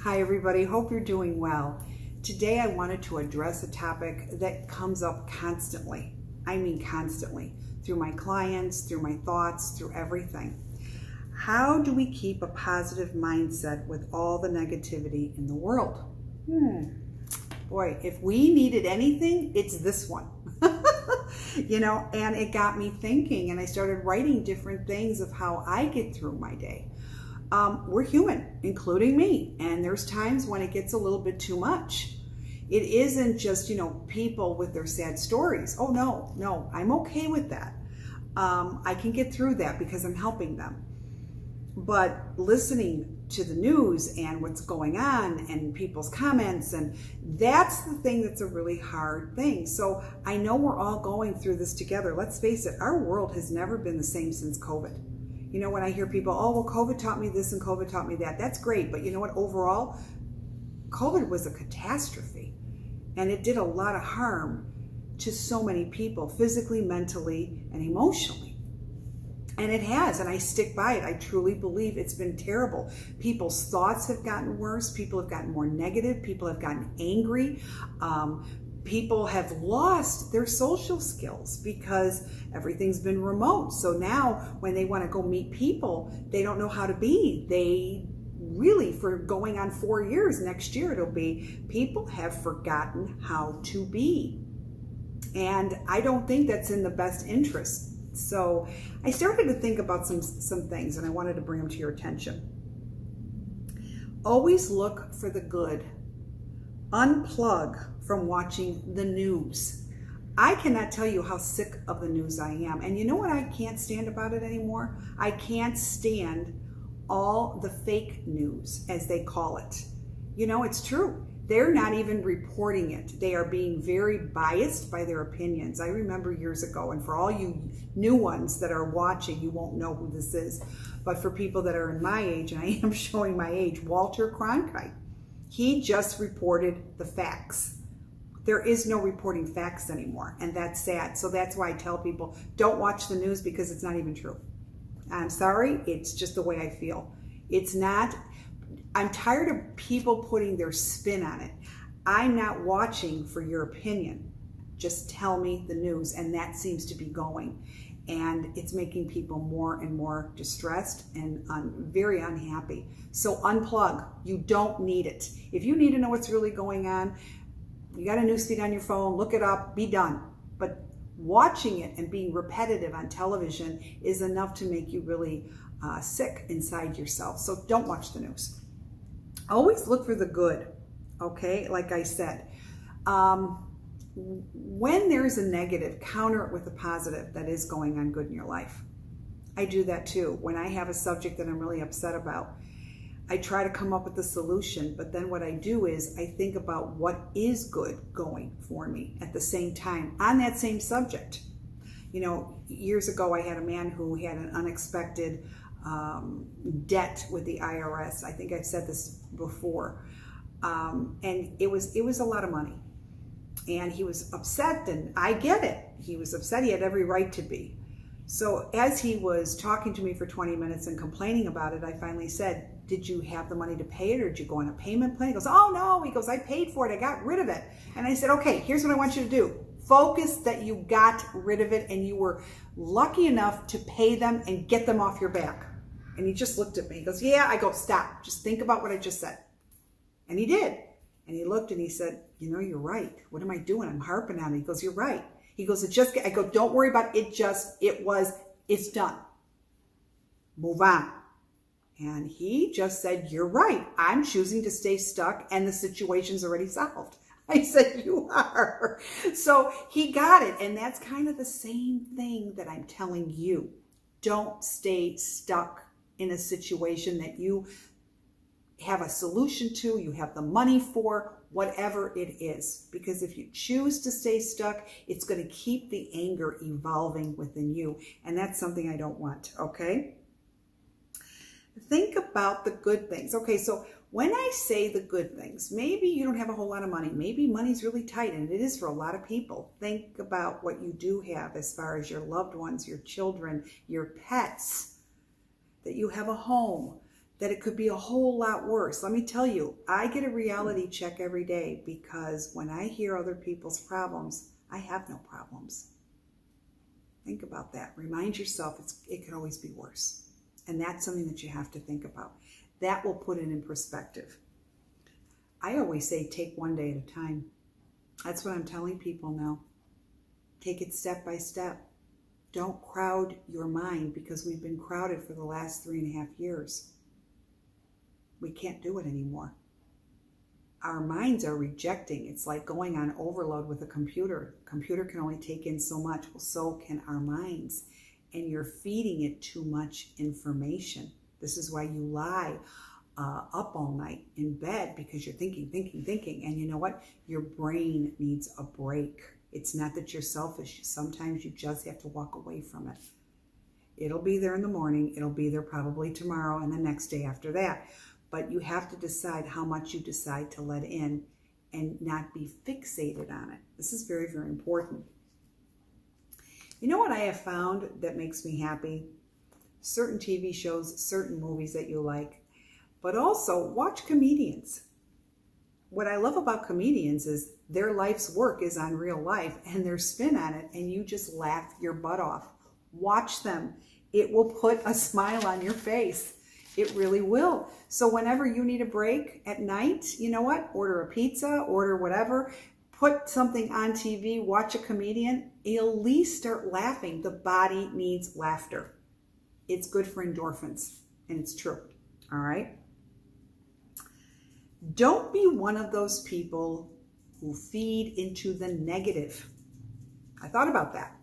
Hi everybody, hope you're doing well. Today I wanted to address a topic that comes up constantly. I mean constantly, through my clients, through my thoughts, through everything. How do we keep a positive mindset with all the negativity in the world? Boy, if we needed anything, it's this one. And it got me thinking, and I started writing different things of how I get through my day. We're human, including me, and there's times when it gets a little bit too much. It isn't just, people with their sad stories. Oh, no, I'm okay with that. I can get through that because I'm helping them. But listening to the news and what's going on and people's comments, and that's the thing that's a really hard thing. So I know we're all going through this together. Let's face it, our world has never been the same since COVID. When I hear people, oh, well, COVID taught me this and COVID taught me that, that's great. But you know what? Overall, COVID was a catastrophe. And it did a lot of harm to so many people, physically, mentally, and emotionally. And it has, and I stick by it. I truly believe it's been terrible. People's thoughts have gotten worse. People have gotten more negative. People have gotten angry. People have lost their social skills because everything's been remote. So now when they want to go meet people, they don't know how to be. They really, for going on 4 years, next year it'll be, people have forgotten how to be. And I don't think that's in the best interest. So I started to think about some things, and I wanted to bring them to your attention. Always look for the good. Unplug from watching the news. I cannot tell you how sick of the news I am. And you know what I can't stand about it anymore? I can't stand all the fake news, as they call it. It's true. They're not even reporting it. They are being very biased by their opinions. I remember years ago, and for all you new ones that are watching, you won't know who this is, but for people that are in my age, and I am showing my age, Walter Cronkite. He just reported the facts. There is no reporting facts anymore, and that's sad. So that's why I tell people, don't watch the news because it's not even true. I'm sorry, it's just the way I feel. It's not. I'm tired of people putting their spin on it. I'm not watching for your opinion. Just tell me the news, and that seems to be going. And it's making people more and more distressed and very unhappy. So unplug. You don't need it. If you need to know what's really going on, you got a newsfeed on your phone, look it up, be done. But watching it and being repetitive on television is enough to make you really sick inside yourself. So don't watch the news. Always look for the good, okay? Like I said. When there's a negative, counter it with a positive that is going on good in your life. I do that too. When I have a subject that I'm really upset about, I try to come up with a solution, but then what I do is I think about what is good going for me at the same time on that same subject. Years ago I had a man who had an unexpected debt with the IRS. I think I've said this before. And it was a lot of money. And he was upset, and I get it. He was upset. He had every right to be. So as he was talking to me for 20 minutes and complaining about it, I finally said, did you have the money to pay it, or did you go on a payment plan? He goes, oh no. He goes, I paid for it. I got rid of it. And I said, okay, here's what I want you to do. Focus that you got rid of it and you were lucky enough to pay them and get them off your back. And he just looked at me. He goes, yeah. I go, stop. Just think about what I just said. And he did. And he looked and he said, you're right. What am I doing? I'm harping on it. He goes, you're right. He goes, I go, don't worry about it. It's done. Move on. And he just said, you're right. I'm choosing to stay stuck and the situation's already solved. I said, you are. So he got it. And that's kind of the same thing that I'm telling you. Don't stay stuck in a situation that you have a solution to, you have the money for, whatever it is. Because if you choose to stay stuck, it's going to keep the anger evolving within you. And that's something I don't want, okay? Think about the good things. Okay, so when I say the good things, maybe you don't have a whole lot of money. Maybe money's really tight, and it is for a lot of people. Think about what you do have as far as your loved ones, your children, your pets, that you have a home, that it could be a whole lot worse. Let me tell you, I get a reality check every day because when I hear other people's problems, I have no problems. Think about that. Remind yourself it could always be worse. And that's something that you have to think about. That will put it in perspective. I always say take one day at a time. That's what I'm telling people now. Take it step by step. Don't crowd your mind because we've been crowded for the last 3.5 years. We can't do it anymore. Our minds are rejecting. It's like going on overload with a computer. A computer can only take in so much. Well, so can our minds. And you're feeding it too much information. This is why you lie up all night in bed, because you're thinking. And you know what? Your brain needs a break. It's not that you're selfish. Sometimes you just have to walk away from it. It'll be there in the morning. It'll be there probably tomorrow and the next day after that. But you have to decide how much you decide to let in and not be fixated on it. This is very, very important. You know what I have found that makes me happy? Certain TV shows, certain movies that you like, but also watch comedians. What I love about comedians is their life's work is on real life and their spin on it, and you just laugh your butt off. Watch them. It will put a smile on your face. It really will. So whenever you need a break at night, you know what? Order a pizza, order whatever, put something on TV, watch a comedian, you'll at least start laughing. The body needs laughter. It's good for endorphins, and it's true. All right? Don't be one of those people who feed into the negative. I thought about that.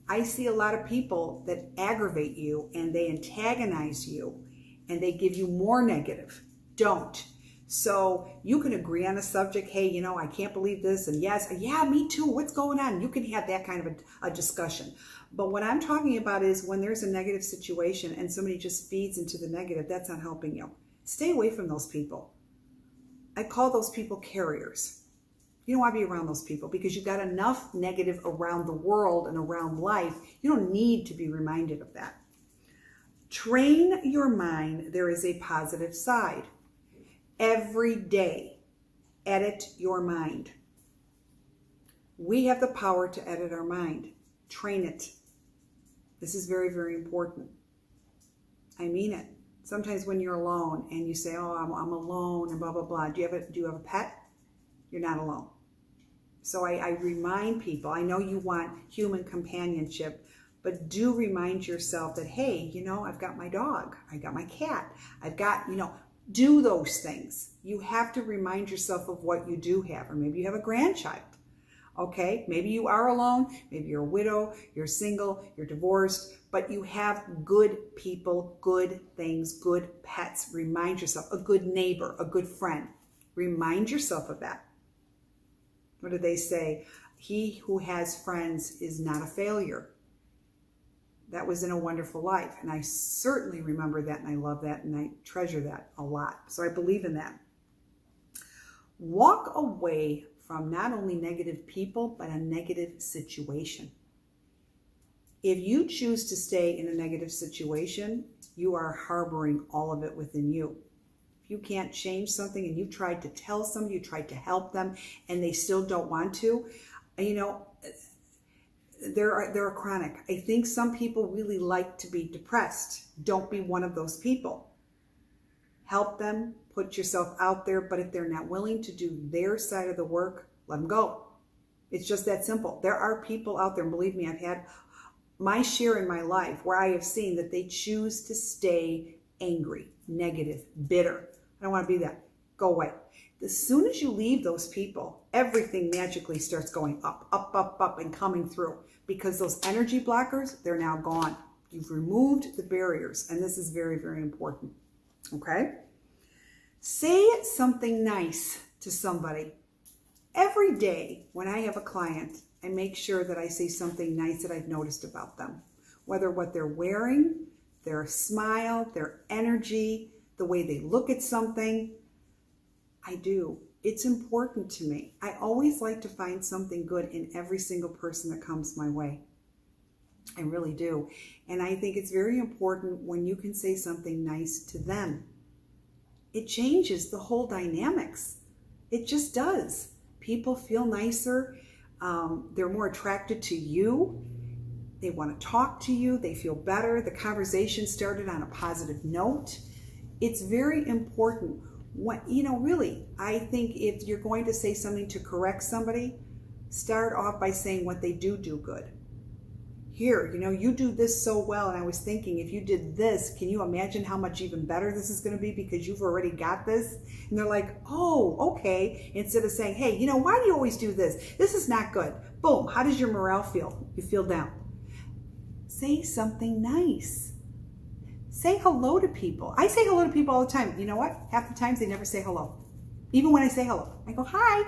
I see a lot of people that aggravate you and they antagonize you and they give you more negative. Don't. So you can agree on a subject. Hey, you know, I can't believe this. And yes, yeah, me too. What's going on? You can have that kind of a discussion. But what I'm talking about is when there's a negative situation and somebody just feeds into the negative, that's not helping you. Stay away from those people. I call those people carriers. You don't want to be around those people because you've got enough negative around the world and around life. You don't need to be reminded of that. Train your mind. There is a positive side. Every day, edit your mind. We have the power to edit our mind. Train it. This is very, very important. I mean it. Sometimes when you're alone and you say, oh, I'm alone and blah, blah, blah. Do you have a pet? You're not alone. So I remind people, I know you want human companionship, but do remind yourself that, hey, you know, I've got my dog. I got my cat. I've got, you know, do those things. You have to remind yourself of what you do have. Or maybe you have a grandchild. Okay, maybe you are alone, maybe you're a widow, you're single, you're divorced, but you have good people, good things, good pets. Remind yourself, a good neighbor, a good friend. Remind yourself of that. What do they say? He who has friends is not a failure. That was in A Wonderful Life, and I certainly remember that, and I love that, and I treasure that a lot. So I believe in that. Walk away from not only negative people, but a negative situation. If you choose to stay in a negative situation, you are harboring all of it within you. If you can't change something and you've tried to tell somebody, you tried to help them, and they still don't want to, you know, they're chronic. I think some people really like to be depressed. Don't be one of those people. Help them, put yourself out there, but if they're not willing to do their side of the work, let them go. It's just that simple. There are people out there, and believe me, I've had my share in my life where I have seen that they choose to stay angry, negative, bitter. I don't want to be that. Go away. As soon as you leave those people, everything magically starts going up, up, up, up, and coming through. Because those energy blockers, they're now gone. You've removed the barriers, and this is very, very important. Okay? Say something nice to somebody. Every day when I have a client, I make sure that I say something nice that I've noticed about them. Whether what they're wearing, their smile, their energy, the way they look at something, I do. It's important to me. I always like to find something good in every single person that comes my way. I really do. And I think it's very important when you can say something nice to them. it changes the whole dynamics. It just does. People feel nicer. They're more attracted to you. They want to talk to you. They feel better. The conversation started on a positive note. It's very important. Really, I think if you're going to say something to correct somebody, start off by saying what they do good. Here, you do this so well, and I was thinking, if you did this, can you imagine how much even better this is going to be because you've already got this? And they're like, oh, okay. Instead of saying, hey, why do you always do this? This is not good. Boom. How does your morale feel? You feel down. Say something nice. Say hello to people. I say hello to people all the time. You know what? Half the times they never say hello. Even when I say hello, I go, hi.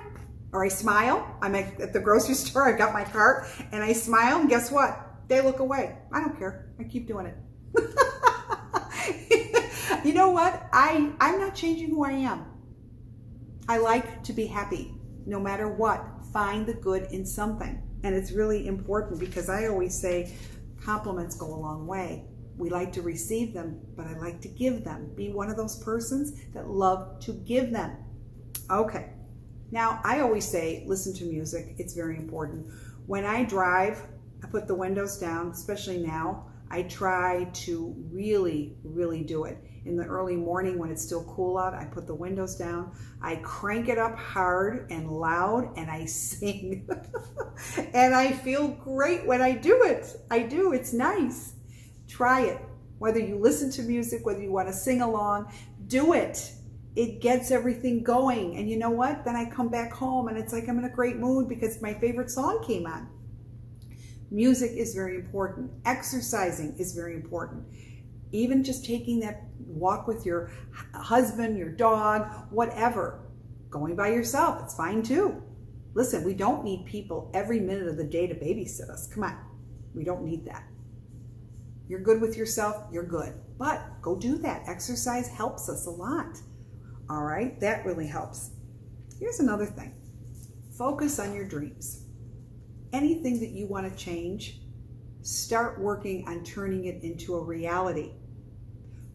Or I smile. I'm at the grocery store. I've got my cart and I smile, and guess what? They look away. I don't care. I keep doing it. You know what? I'm not changing who I am. I like to be happy no matter what. Find the good in something. And it's really important because I always say compliments go a long way. We like to receive them, but I like to give them. Be one of those persons that love to give them. Okay. Now, I always say, listen to music. It's very important. When I drive, I put the windows down, especially now. I try to really, really do it. In the early morning when it's still cool out, I put the windows down. I crank it up hard and loud, and I sing. And I feel great when I do it. I do. It's nice. Try it. Whether you listen to music, whether you want to sing along, do it. It gets everything going. And you know what? Then I come back home and it's like I'm in a great mood because my favorite song came on. Music is very important. Exercising is very important. Even just taking that walk with your husband, your dog, whatever. Going by yourself, it's fine too. Listen, we don't need people every minute of the day to babysit us. Come on. We don't need that. You're good with yourself, you're good. But go do that. Exercise helps us a lot. All right, that really helps. Here's another thing. Focus on your dreams. Anything that you want to change, start working on turning it into a reality.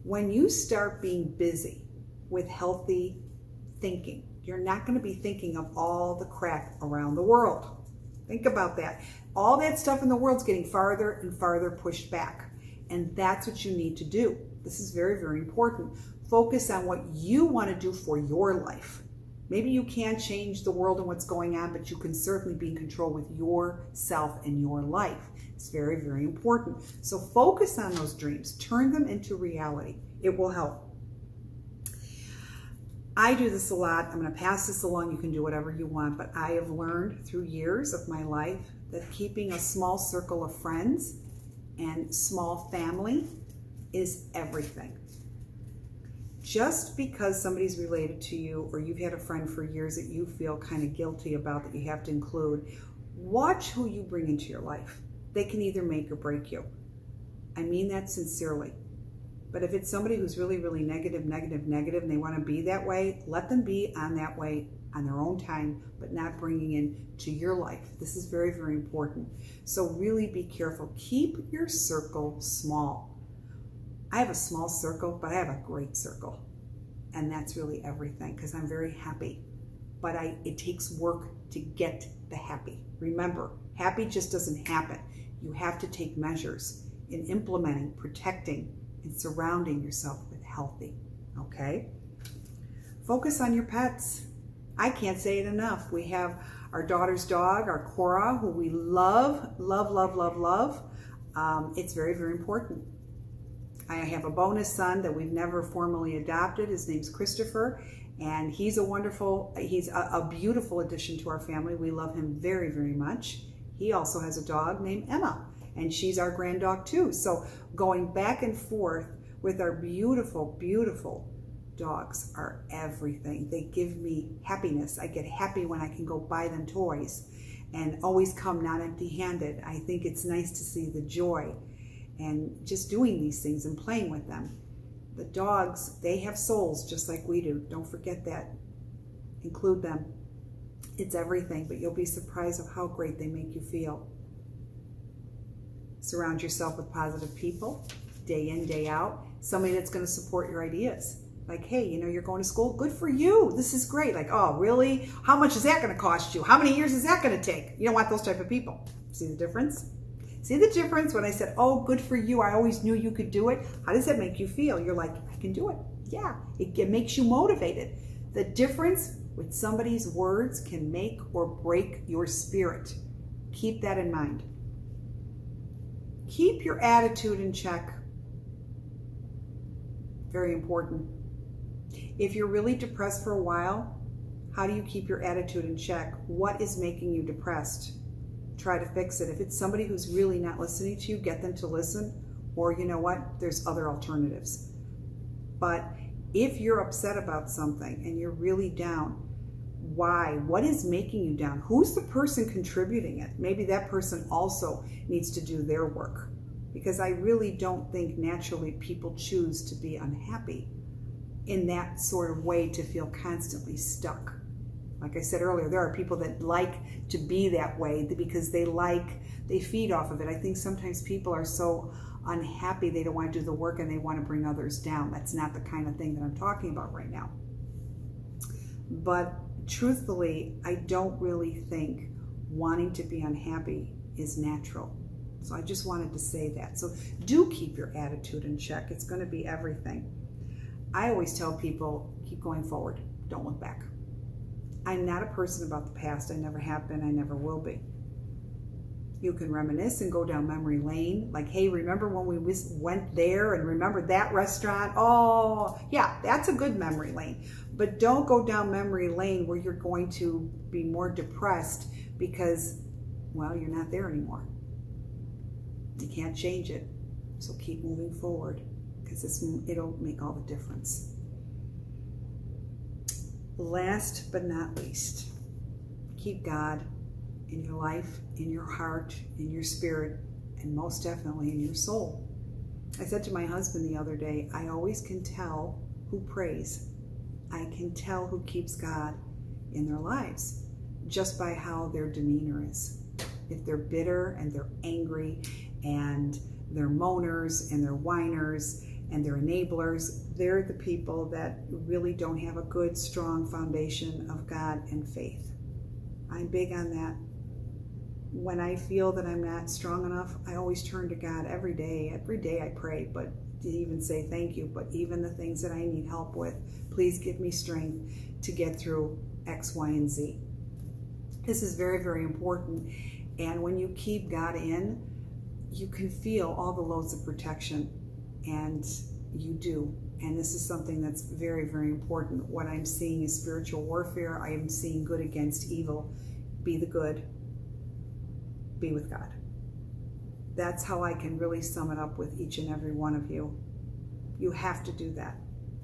When you start being busy with healthy thinking, you're not going to be thinking of all the crap around the world. Think about that. All that stuff in the world's getting farther and farther pushed back. And that's what you need to do. This is very, very important. Focus on what you want to do for your life. Maybe you can't change the world and what's going on, but you can certainly be in control with yourself and your life. It's very, very important. So focus on those dreams. Turn them into reality. It will help. I do this a lot. I'm going to pass this along. You can do whatever you want, but I have learned through years of my life that keeping a small circle of friends and small family is everything. Just because somebody's related to you or you've had a friend for years that you feel kind of guilty about that you have to include, watch who you bring into your life. They can either make or break you. I mean that sincerely. But if it's somebody who's really, really negative, and they want to be that way, let them be on that way on their own time, but not bringing in to your life. This is very, very important. So really be careful. Keep your circle small. I have a small circle, but I have a great circle. And that's really everything because I'm very happy. But it takes work to get the happy. Remember, happy just doesn't happen. You have to take measures in implementing, protecting, and surrounding yourself with healthy, okay? Focus on your pets. I can't say it enough. We have our daughter's dog, our Cora, who we love, love, love, love, love. It's very, very important. I have a bonus son that we've never formally adopted. His name's Christopher, and he's a beautiful addition to our family. We love him very, very much. He also has a dog named Emma, and she's our grand dog too. So going back and forth with our beautiful, beautiful dogs are everything. They give me happiness. I get happy when I can go buy them toys and always come not empty-handed. I think it's nice to see the joy and just doing these things and playing with them. The dogs, they have souls just like we do. Don't forget that. Include them. It's everything, but you'll be surprised of how great they make you feel. Surround yourself with positive people, day in, day out. Somebody that's going to support your ideas. Like, hey, you know, you're going to school. Good for you. This is great. Like, oh, really? How much is that going to cost you? How many years is that going to take? You don't want those type of people. See the difference? See the difference when I said, oh, good for you. I always knew you could do it. How does that make you feel? You're like, I can do it. Yeah, it makes you motivated. The difference with somebody's words can make or break your spirit. Keep that in mind. Keep your attitude in check. Very important. If you're really depressed for a while, how do you keep your attitude in check? What is making you depressed? Try to fix it. If it's somebody who's really not listening to you, get them to listen. Or you know what? There's other alternatives. But if you're upset about something and you're really down, why? What is making you down? Who's the person contributing it? Maybe that person also needs to do their work. Because I really don't think naturally people choose to be unhappy in that sort of way, to feel constantly stuck. Like I said earlier, there are people that like to be that way because they feed off of it. I think sometimes people are so unhappy they don't want to do the work and they want to bring others down. That's not the kind of thing that I'm talking about right now. But truthfully, I don't really think wanting to be unhappy is natural. So I just wanted to say that. So do keep your attitude in check. It's going to be everything. I always tell people, keep going forward. Don't look back. I'm not a person about the past. I never have been. I never will be. You can reminisce and go down memory lane. Like, hey, remember when we went there and remember that restaurant? Oh, yeah, that's a good memory lane. But don't go down memory lane where you're going to be more depressed because, well, you're not there anymore. You can't change it. So keep moving forward because it'll make all the difference. Last but not least, keep God in your life, in your heart, in your spirit, and most definitely in your soul. I said to my husband the other day, I always can tell who prays. I can tell who keeps God in their lives just by how their demeanor is. If they're bitter and they're angry and they're moaners and they're whiners and they're enablers, they're the people that really don't have a good, strong foundation of God and faith. I'm big on that. When I feel that I'm not strong enough, I always turn to God every day. Every day I pray, but to even say thank you. But even the things that I need help with, please give me strength to get through X, Y, and Z. This is very, very important. And when you keep God in, you can feel all the loads of protection. And you do. And this is something that's very, very important. What I'm seeing is spiritual warfare. I am seeing good against evil. Be the good. Be with God. That's how I can really sum it up with each and every one of you. You have to do that.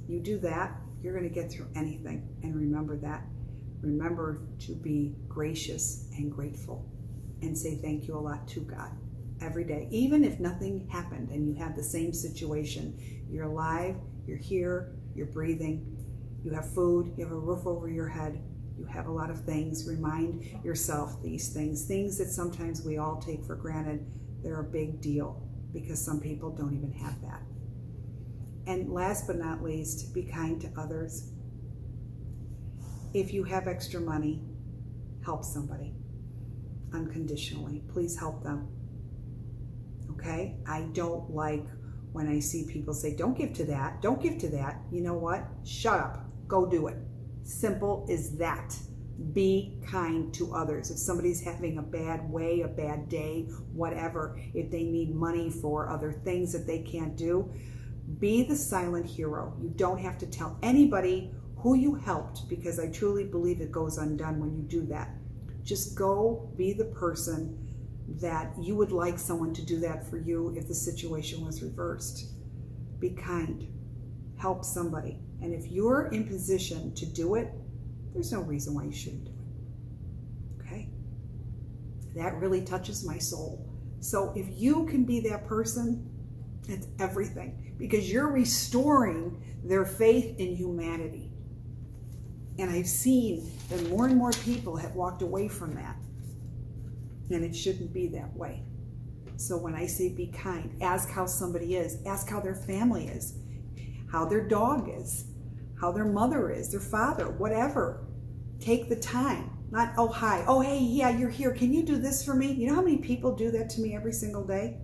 You do that, you're going to get through anything. And remember that. Remember to be gracious and grateful and say thank you a lot to God every day. Even if nothing happened and you have the same situation, you're alive, you're here, you're breathing, you have food, you have a roof over your head, you have a lot of things. Remind yourself these things that sometimes we all take for granted. They're a big deal because some people don't even have that. And last but not least, be kind to others. If you have extra money, help somebody unconditionally. Please help them. Okay? I don't like when I see people say, don't give to that, don't give to that. You know what? Shut up. Go do it. Simple as that. Be kind to others. If somebody's having a bad way, a bad day, whatever, if they need money for other things that they can't do, be the silent hero. You don't have to tell anybody who you helped, because I truly believe it goes undone when you do that. Just go be the person that you would like someone to do that for you if the situation was reversed. Be kind. Help somebody. And if you're in position to do it, there's no reason why you shouldn't do it. Okay? That really touches my soul. So if you can be that person, it's everything, because you're restoring their faith in humanity. And I've seen that more and more people have walked away from that. And it shouldn't be that way. So when I say be kind, ask how somebody is, ask how their family is, how their dog is, how their mother is, their father, whatever. Take the time. Not, oh, hi. Oh, hey, yeah, you're here. Can you do this for me? You know how many people do that to me every single day?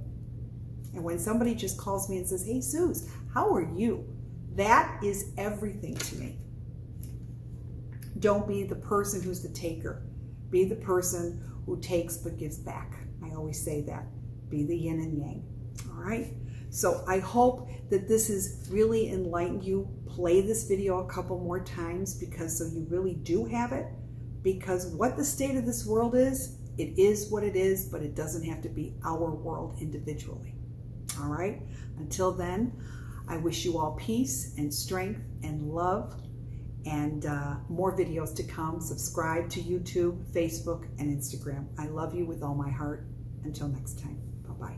And when somebody just calls me and says, hey, Suze, how are you? That is everything to me. Don't be the person who's the taker. Be the person who takes but gives back. I always say that. Be the yin and yang. All right? So I hope that this has really enlightened you. Play this video a couple more times because so you really do have it. Because what the state of this world is, it is what it is, but it doesn't have to be our world individually. All right? Until then, I wish you all peace and strength and love and more videos to come. Subscribe to YouTube, Facebook, and Instagram. I love you with all my heart. Until next time. Bye-bye.